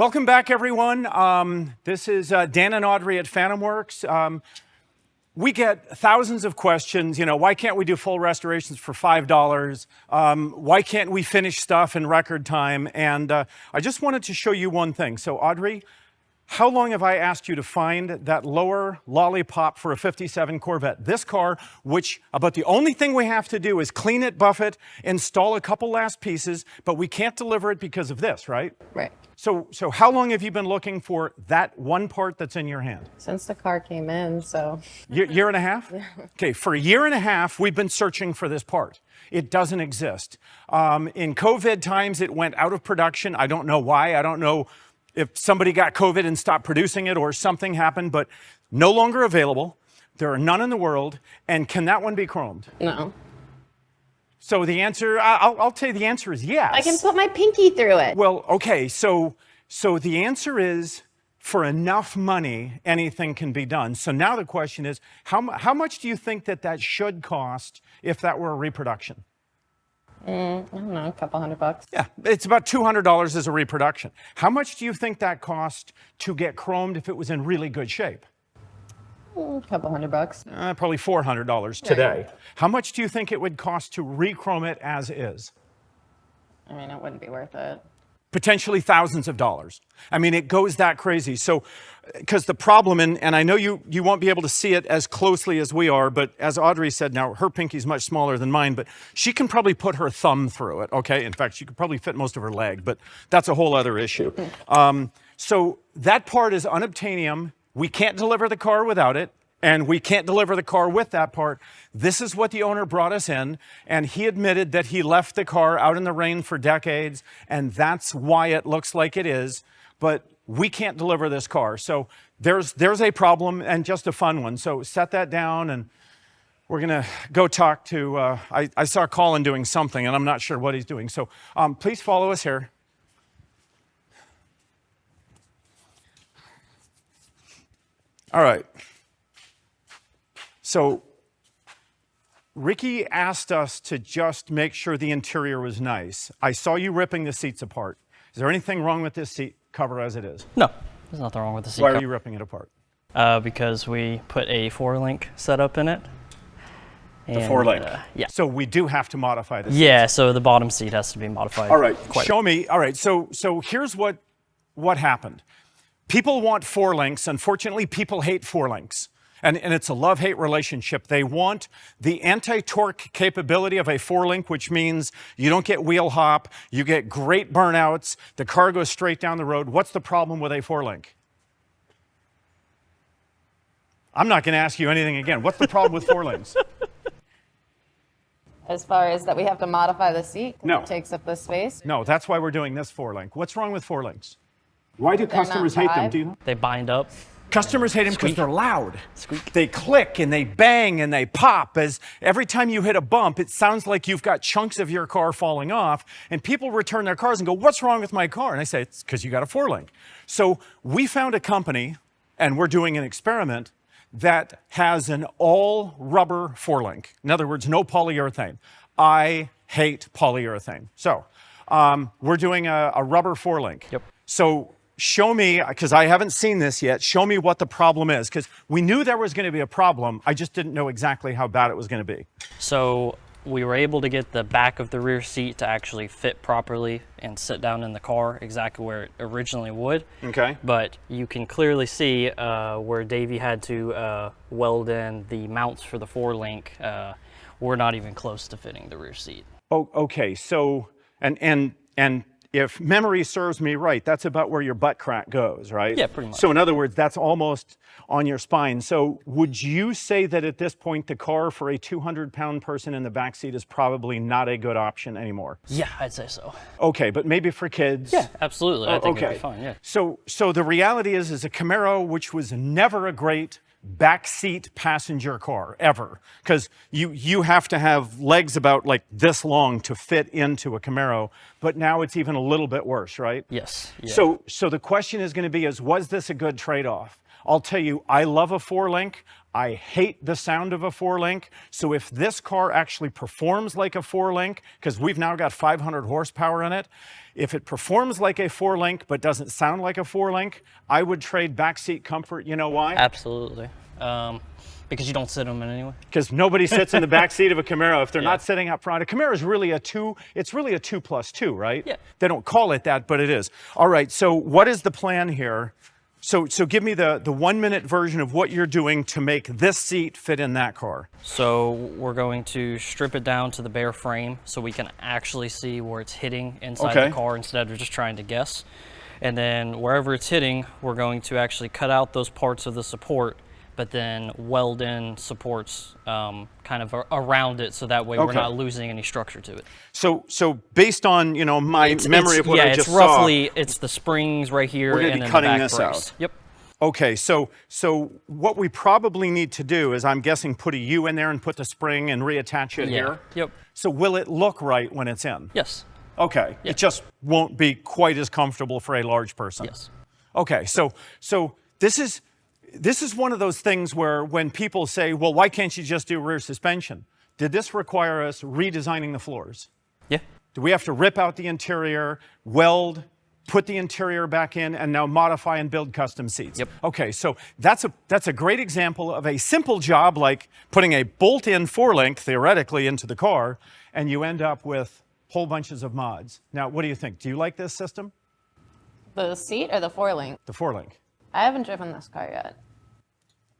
Welcome back, everyone. This is Dan and Audrey at FantomWorks. We get thousands of questions, why can't we do full restorations for $5? Why can't we finish stuff in record time? And I just wanted to show you one thing. So Audrey, how long have I asked you to find that lower lollipop for a 57 Corvette? This car, which about the only thing we have to do is clean it, buff it, install a couple last pieces, but we can't deliver it because of this, right? Right. So how long have you been looking for that one part that's in your hand? Since the car came in, so. Year and a half? Yeah. Okay, for a year and a half, we've been searching for this part. It doesn't exist. In COVID times, it went out of production. I don't know why. I don't know if somebody got COVID and stopped producing it or something happened, but no longer available. There are none in the world. And can that one be chromed? No. So the answer, I'll tell you the answer is yes. I can put my pinky through it. Well, okay, so the answer is for enough money, anything can be done. So now the question is, how much do you think that should cost if that were a reproduction? I don't know, a couple $100. Yeah, it's about $200 as a reproduction. How much do you think that cost to get chromed if it was in really good shape? A couple $100. Probably $400 today. Right. How much do you think it would cost to re-chrome it as is? I mean, it wouldn't be worth it. Potentially thousands of dollars. I mean, it goes that crazy. So, because the problem, and I know you won't be able to see it as closely as we are, but as Audrey said, now her pinky's much smaller than mine, but she can probably put her thumb through it, okay? In fact, she could probably fit most of her leg, but that's a whole other issue. So that part is unobtainium. We can't deliver the car without it, and we can't deliver the car with that part. This is what the owner brought us in, and he admitted that he left the car out in the rain for decades, and that's why it looks like it is, but we can't deliver this car. So there's a problem, and just a fun one. So set that down, and we're gonna go talk to, I saw Colin doing something, and I'm not sure what he's doing. So please follow us here. All right. So Ricky asked us to just make sure the interior was nice. I saw you ripping the seats apart. Is there anything wrong with this seat cover as it is? No, there's nothing wrong with the seat cover. cover. Why are you ripping it apart? Because we put a 4-link setup in it. The 4-link? Yeah. So we do have to modify this. Yeah, so the bottom seat has to be modified. All right, show me. All right, so here's what happened. People want 4-links. Unfortunately, people hate 4-links. And it's a love-hate relationship. They want the anti-torque capability of a 4-link, which means you don't get wheel hop, you get great burnouts, the car goes straight down the road. What's the problem with a 4-link? I'm not going to ask you anything again. What's the problem with 4-links? As far as that we have to modify the seat? No. It takes up the space? No, that's why we're doing this 4-link. What's wrong with 4-links? Why do customers hate them? Do you know? They bind up. Customers hate them because they're loud. Squeak. They click and they bang and they pop. As every time you hit a bump, it sounds like you've got chunks of your car falling off. And people return their cars and go, "What's wrong with my car?" And I say, "It's because you got a 4-link." So we found a company, and we're doing an experiment that has an all-rubber 4-link. In other words, no polyurethane. I hate polyurethane. So we're doing a rubber 4-link. Yep. So show me, because I haven't seen this yet, show me what the problem is, because we knew there was going to be a problem. I just didn't know exactly how bad it was going to be. So we were able to get the back of the rear seat to actually fit properly and sit down in the car exactly where it originally would. Okay. But you can clearly see where Davey had to weld in the mounts for the 4-link. We're not even close to fitting the rear seat. Oh, okay. So, and if memory serves me right, that's about where your butt crack goes, right? Yeah, pretty much. So in other words, that's almost on your spine. So would you say that at this point, the car for a 200-pound person in the back seat is probably not a good option anymore? Yeah, I'd say so. Okay, but maybe for kids? Yeah, absolutely. I think it'd be fine, yeah. So the reality is a Camaro, which was never a great backseat passenger car ever, because you have to have legs about like this long to fit into a Camaro, but now it's even a little bit worse, right? Yes. Yeah. So the question is going to be was this a good trade-off? I'll tell you, I love a 4-link. I hate the sound of a 4-link. So if this car actually performs like a 4-link, because we've now got 500 horsepower in it, if it performs like a 4-link but doesn't sound like a 4-link, I would trade backseat comfort. You know why? Absolutely. Because you don't sit them in anyway. Because nobody sits in the back seat of a Camaro if they're not sitting up front. A Camaro is really a 2, it's really a 2+2, right? Yeah. They don't call it that, but it is. All right, so what is the plan here? So give me the 1-minute version of what you're doing to make this seat fit in that car. So we're going to strip it down to the bare frame so we can actually see where it's hitting inside the car instead of just trying to guess. And then wherever it's hitting, we're going to actually cut out those parts of the support, but then weld in supports kind of around it, so that way we're not losing any structure to it. So based on my memory of what I just saw, it's the springs right here. We're going to be cutting this out. Yep. Okay, so what we probably need to do is, I'm guessing, put a U in there and put the spring and reattach it here. Yep. So will it look right when it's in? Yes. Okay. It just won't be quite as comfortable for a large person. Yes. Okay. So this is one of those things where when people say, well, why can't you just do rear suspension? Did this require us redesigning the floors? Yeah. Do we have to rip out the interior, weld, put the interior back in, and now modify and build custom seats? Yep. Okay, so that's a great example of a simple job, like putting a bolt-in 4-link, theoretically, into the car, and you end up with whole bunches of mods. Now, what do you think? Do you like this system? The seat or the 4-link? The 4-link. I haven't driven this car yet.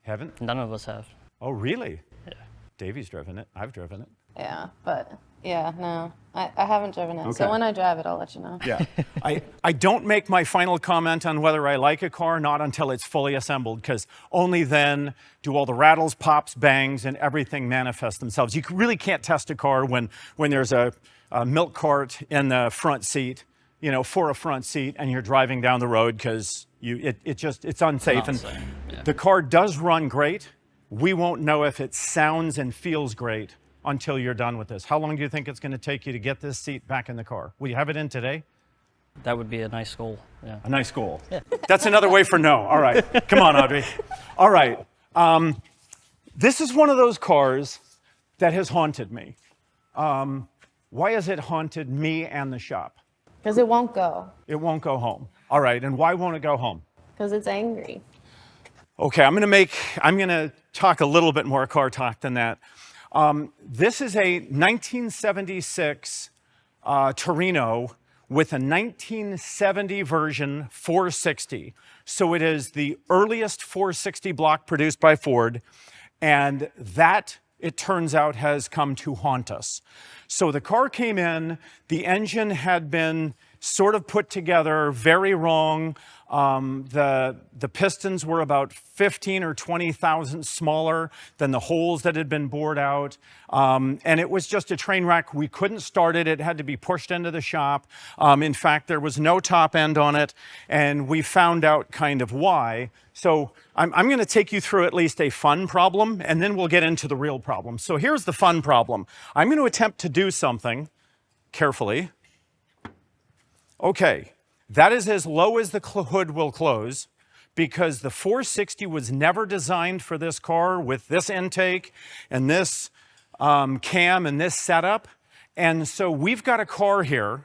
Haven't? None of us have. Oh, really? Yeah. Davey's driven it. I've driven it. Yeah, but no, I haven't driven it. So Okay. when I drive it, I'll let you know. Yeah. I don't make my final comment on whether I like a car, not until it's fully assembled, because only then do all the rattles, pops, bangs, and everything manifest themselves. You really can't test a car when there's a milk cart in the front seat, for a front seat, and you're driving down the road, because it's unsafe. And the car does run great. We won't know if it sounds and feels great until you're done with this. How long do you think it's going to take you to get this seat back in the car? Will you have it in today? That would be a nice goal. Yeah. A nice goal. That's another way for no. All right. Come on, Audrey. All right. This is one of those cars that has haunted me. Why has it haunted me and the shop? Because it won't go. It won't go home. All right. And why won't it go home? Because it's angry. Okay. I'm going to talk a little bit more car talk than that. This is a 1976 Torino with a 1970 version 460. So it is the earliest 460 block produced by Ford, and that, it turns out, has come to haunt us. So the car came in, the engine had been sort of put together very wrong. The pistons were about 15 or 20 thousandths smaller than the holes that had been bored out. And it was just a train wreck. We couldn't start it. It had to be pushed into the shop. In fact, there was no top end on it, and we found out kind of why. So I'm going to take you through at least a fun problem, and then we'll get into the real problem. So here's the fun problem. I'm going to attempt to do something carefully. Okay, that is as low as the hood will close, because the 460 was never designed for this car with this intake and this cam and this setup. And so we've got a car here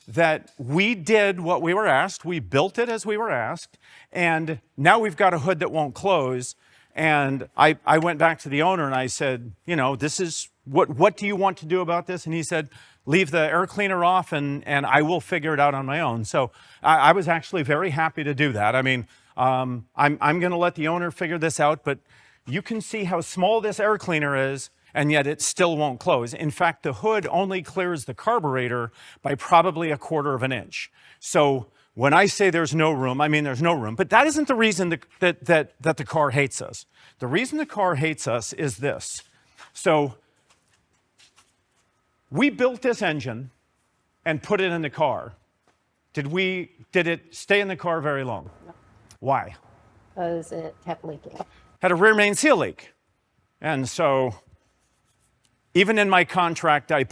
that we did what we were asked. We built it as we were asked. And now we've got a hood that won't close. And I went back to the owner and I said, this is, what do you want to do about this? And he said, leave the air cleaner off and I will figure it out on my own. So I was actually very happy to do that. I mean, I'm going to let the owner figure this out, but you can see how small this air cleaner is, and yet it still won't close. In fact, the hood only clears the carburetor by probably 1/4 inch. So when I say there's no room, I mean there's no room. But that isn't the reason that the car hates us. The reason the car hates us is this. So we built this engine and put it in the car. Did it stay in the car very long? No. Why? Because it kept leaking. Had a rear main seal leak. And so even in my contract I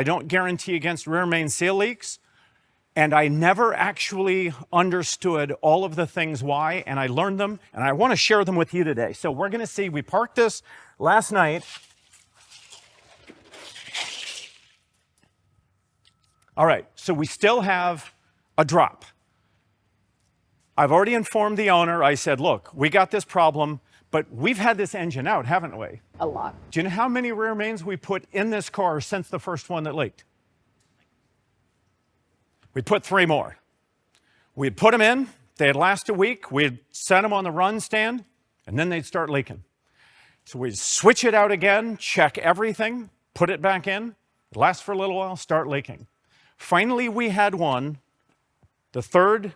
don't guarantee against rear main seal leaks. And I never actually understood all of the things why, and I learned them, and I want to share them with you today. So we're going to see, we parked this last night. All right, so we still have a drop. I've already informed the owner. I said, look, we got this problem, but we've had this engine out, haven't we? A lot. Do you know how many rear mains we put in this car since the first one that leaked? We'd put 3 more. We'd put them in, they'd last a week, we'd set them on the run stand, and then they'd start leaking. So we'd switch it out again, check everything, put it back in, it lasts for a little while, start leaking. Finally, we had one, the third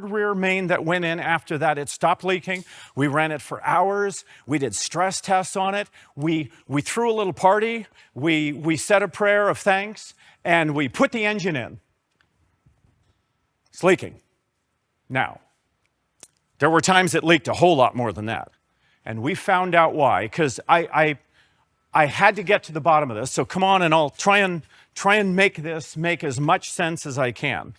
rear main that went in after that, it stopped leaking. We ran it for hours. We did stress tests on it. We threw a little party. We said a prayer of thanks, and we put the engine in. It's leaking. Now, there were times it leaked a whole lot more than that. And we found out why, because I had to get to the bottom of this. So come on, and I'll try and make this make as much sense as I can.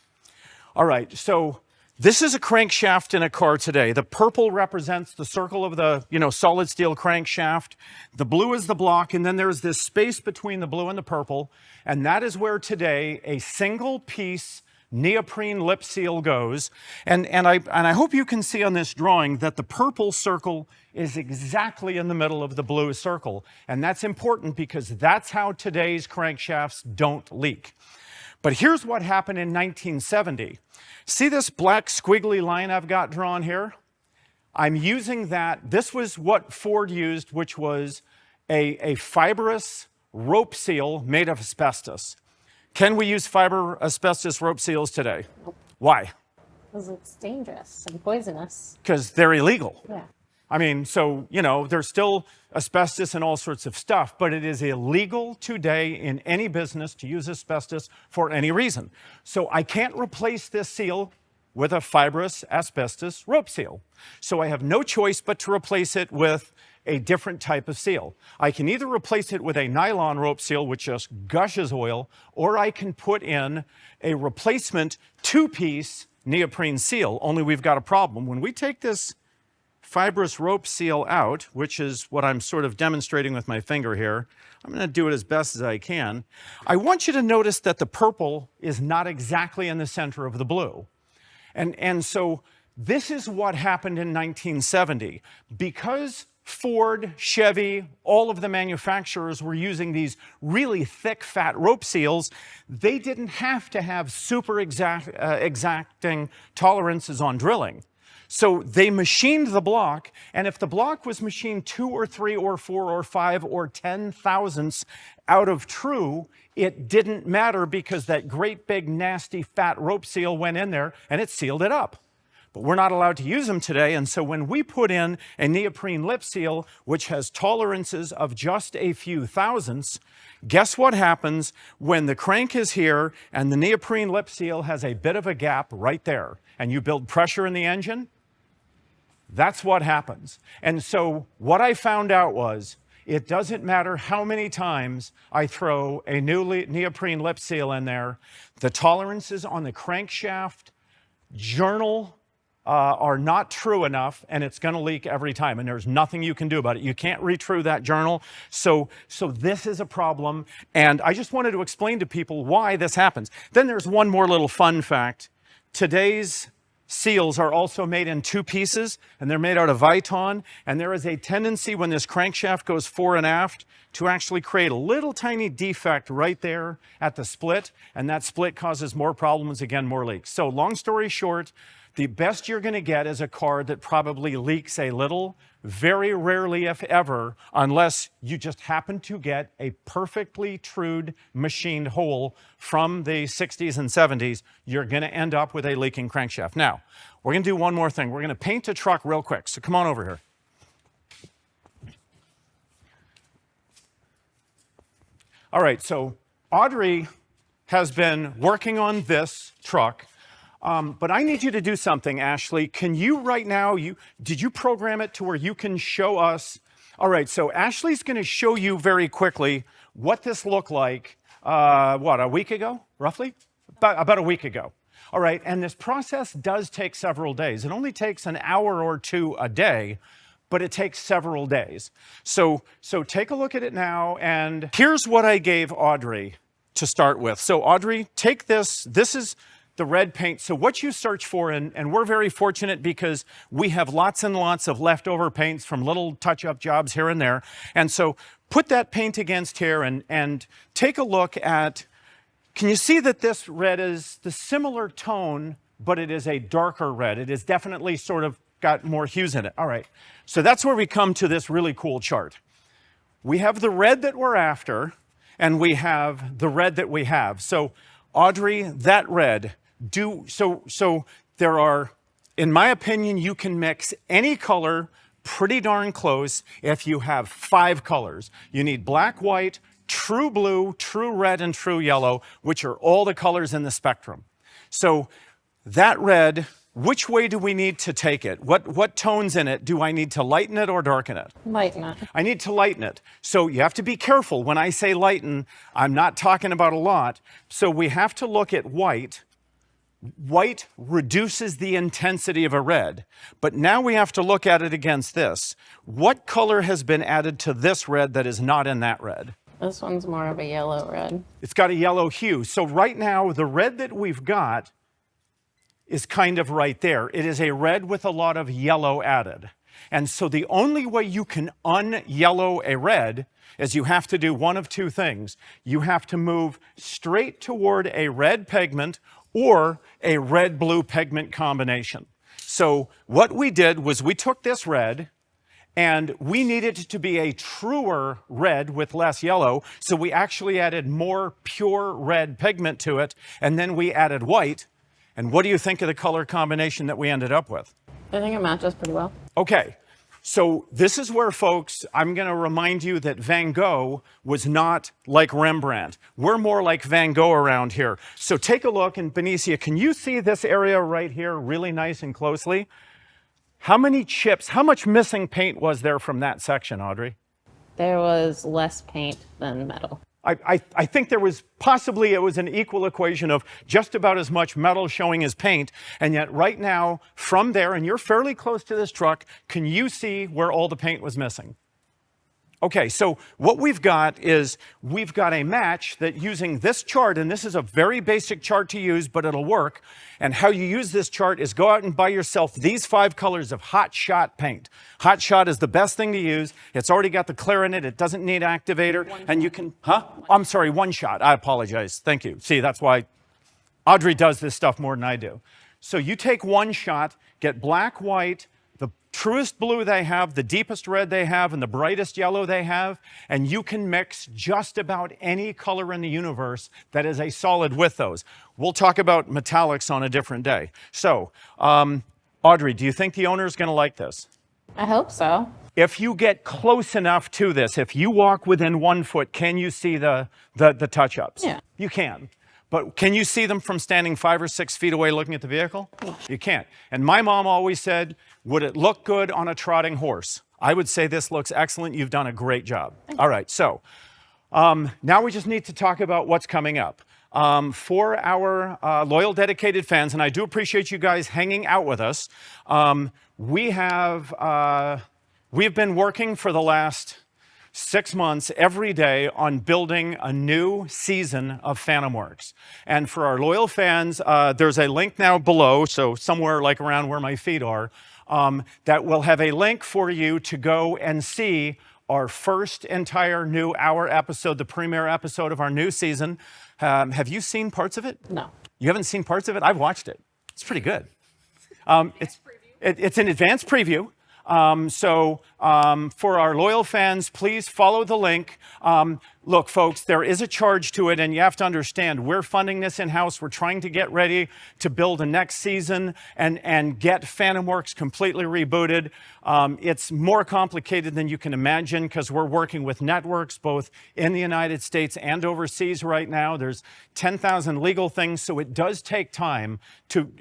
All right, so this is a crankshaft in a car today. The purple represents the circle of the, solid steel crankshaft. The blue is the block, and then there's this space between the blue and the purple, and that is where today a single piece neoprene lip seal goes. And I hope you can see on this drawing that the purple circle is exactly in the middle of the blue circle. And that's important because that's how today's crankshafts don't leak. But here's what happened in 1970. See this black squiggly line I've got drawn here? I'm using that. This was what Ford used, which was a fibrous rope seal made of asbestos. Can we use fiber asbestos rope seals today? Nope. Why? Because it's dangerous and poisonous. Because they're illegal. Yeah. I mean, so, there's still asbestos and all sorts of stuff, but it is illegal today in any business to use asbestos for any reason. So I can't replace this seal with a fibrous asbestos rope seal. So I have no choice but to replace it with a different type of seal. I can either replace it with a nylon rope seal, which just gushes oil, or I can put in a replacement 2-piece neoprene seal, only we've got a problem. When we take this fibrous rope seal out, which is what I'm sort of demonstrating with my finger here, I'm going to do it as best as I can. I want you to notice that the purple is not exactly in the center of the blue. And so this is what happened in 1970. Because Ford, Chevy, all of the manufacturers were using these really thick, fat rope seals, they didn't have to have super exacting tolerances on drilling. So they machined the block, and if the block was machined 2 or 3 or 4 or 5 or 10 thousandths out of true, it didn't matter because that great big nasty fat rope seal went in there and it sealed it up. But we're not allowed to use them today, and so when we put in a neoprene lip seal, which has tolerances of just a few thousandths, guess what happens when the crank is here and the neoprene lip seal has a bit of a gap right there, and you build pressure in the engine? That's what happens. And so what I found out was, it doesn't matter how many times I throw a new neoprene lip seal in there, the tolerances on the crankshaft journal are not true enough, and it's going to leak every time, and there's nothing you can do about it. You can't retrue that journal, so this is a problem, and I just wanted to explain to people why this happens. Then there's one more little fun fact. Today's seals are also made in 2 pieces, and they're made out of Viton, and there is a tendency when this crankshaft goes fore and aft to actually create a little tiny defect right there at the split, and that split causes more problems, again, more leaks. So long story short, the best you're going to get is a car that probably leaks a little, very rarely if ever, unless you just happen to get a perfectly trued machined hole from the 60s and 70s, you're going to end up with a leaking crankshaft. Now, we're going to do one more thing. We're going to paint a truck real quick, so come on over here. All right, so Audrey has been working on this truck. But I need you to do something, Ashley. Can you right now, did you program it to where you can show us? All right, so Ashley's going to show you very quickly what this looked like, a week ago, roughly? About a week ago. All right, and this process does take several days. It only takes an hour or two a day, but it takes several days. So take a look at it now, and here's what I gave Audrey to start with. So Audrey, take this. This is the red paint. So what you search for, and we're very fortunate because we have lots and lots of leftover paints from little touch-up jobs here and there. And so put that paint against here and take a look at, can you see that this red is the similar tone, but it is a darker red. It is definitely sort of got more hues in it. All right, so that's where we come to this really cool chart. We have the red that we're after, and we have the red that we have. So Audrey, that red, so there are, in my opinion, you can mix any color pretty darn close if you have 5 colors. You need black, white, true blue, true red, and true yellow, which are all the colors in the spectrum. So that red, which way do we need to take it? What tones in it do I need to lighten it or darken it? Lighten it. I need to lighten it. So you have to be careful. When I say lighten, I'm not talking about a lot. So we have to look at white. White reduces the intensity of a red, but now we have to look at it against this. What color has been added to this red that is not in that red? This one's more of a yellow red. It's got a yellow hue. So right now, the red that we've got is kind of right there. It is a red with a lot of yellow added. And so the only way you can un-yellow a red is you have to do one of two things. You have to move straight toward a red pigment or a red-blue pigment combination. So what we did was we took this red and we needed it to be a truer red with less yellow, so we actually added more pure red pigment to it, and then we added white. And what do you think of the color combination that we ended up with? I think it matches pretty well. Okay, so this is where, folks, I'm going to remind you that Van Gogh was not like Rembrandt. We're more like Van Gogh around here. So take a look, and Benicia, can you see this area right here really nice and closely? How many chips, how much missing paint was there from that section, Audrey? There was less paint than metal. I think there was possibly, it was an equal equation of just about as much metal showing as paint. And yet right now, from there, and you're fairly close to this truck, can you see where all the paint was missing? Okay, so what we've got is we've got a match that using this chart, and this is a very basic chart to use, but it'll work. And how you use this chart is go out and buy yourself these 5 colors of Hot Shot paint. Hot Shot is the best thing to use. It's already got the clear in it. It doesn't need activator. And you can, I'm sorry, 1 shot. I apologize. Thank you. See, that's why Audrey does this stuff more than I do. So you take 1 shot, get black, white, the truest blue they have, the deepest red they have, and the brightest yellow they have, and you can mix just about any color in the universe that is a solid with those. We'll talk about metallics on a different day. So, Audrey, do you think the owner is going to like this? I hope so. If you get close enough to this, if you walk within 1 foot, can you see the touch-ups? Yeah. You can. But can you see them from standing 5 or 6 feet away looking at the vehicle? You can't. And my mom always said, would it look good on a trotting horse? I would say this looks excellent. You've done a great job. All right, so now we just need to talk about what's coming up. For our loyal, dedicated fans, and I do appreciate you guys hanging out with us, we've been working for the last 6 months every day on building a new season of FantomWorks. And for our loyal fans, there's a link now below, so somewhere like around where my feet are, that will have a link for you to go and see our first entire new hour episode, the premiere episode of our new season. Have you seen parts of it? No. You haven't seen parts of it? I've watched it. It's pretty good. It's an advanced preview. For our loyal fans, please follow the link. Look, folks, there is a charge to it, and you have to understand, we're funding this in-house. We're trying to get ready to build a next season and get FantomWorks completely rebooted. It's more complicated than you can imagine because we're working with networks both in the United States and overseas right now. There's 10,000 legal things, so it does take time to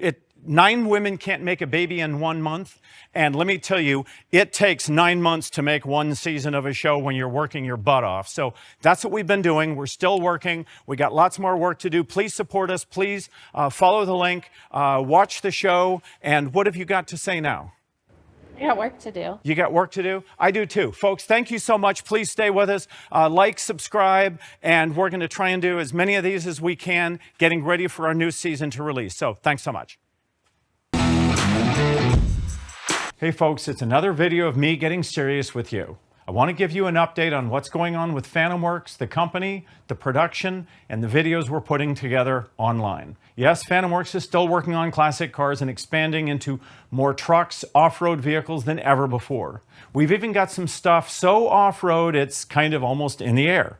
9 women can't make a baby in 1 month. And let me tell you, it takes 9 months to make 1 season of a show when you're working your butt off. So that's what we've been doing. We're still working. We got lots more work to do. Please support us. Please follow the link, watch the show. And what have you got to say now? I got work to do. You got work to do? I do too. Folks, thank you so much. Please stay with us. Like, subscribe, and we're going to try and do as many of these as we can, getting ready for our new season to release. So thanks so much. Hey folks, it's another video of me getting serious with you. I want to give you an update on what's going on with FantomWorks, the company, the production, and the videos we're putting together online. Yes, FantomWorks is still working on classic cars and expanding into more trucks, off-road vehicles than ever before. We've even got some stuff so off-road it's kind of almost in the air.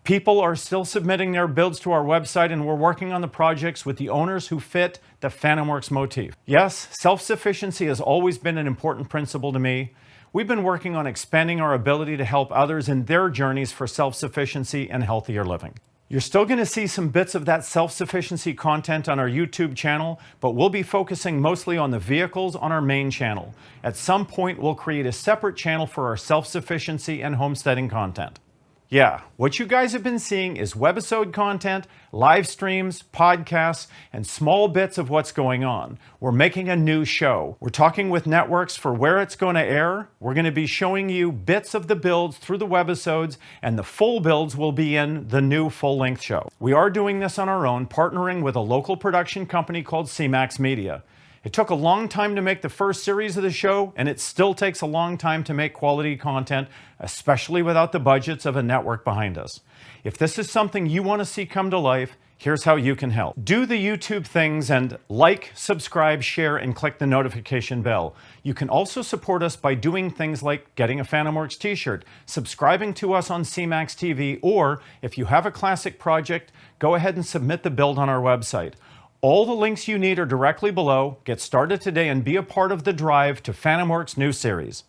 People are still submitting their builds to our website, and we're working on the projects with the owners who fit the FantomWorks motif. Yes, self-sufficiency has always been an important principle to me. We've been working on expanding our ability to help others in their journeys for self-sufficiency and healthier living. You're still going to see some bits of that self-sufficiency content on our YouTube channel, but we'll be focusing mostly on the vehicles on our main channel. At some point, we'll create a separate channel for our self-sufficiency and homesteading content. Yeah, what you guys have been seeing is webisode content, live streams, podcasts, and small bits of what's going on. We're making a new show. We're talking with networks for where it's going to air. We're going to be showing you bits of the builds through the webisodes, and the full builds will be in the new full-length show. We are doing this on our own, partnering with a local production company called CMAX Media. It took a long time to make the first series of the show, and it still takes a long time to make quality content, especially without the budgets of a network behind us. If this is something you want to see come to life, here's how you can help. Do the YouTube things and like, subscribe, share, and click the notification bell. You can also support us by doing things like getting a FantomWorks t-shirt, subscribing to us on CMAX TV, or if you have a classic project, go ahead and submit the build on our website. All the links you need are directly below. Get started today and be a part of the drive to FantomWorks' new series.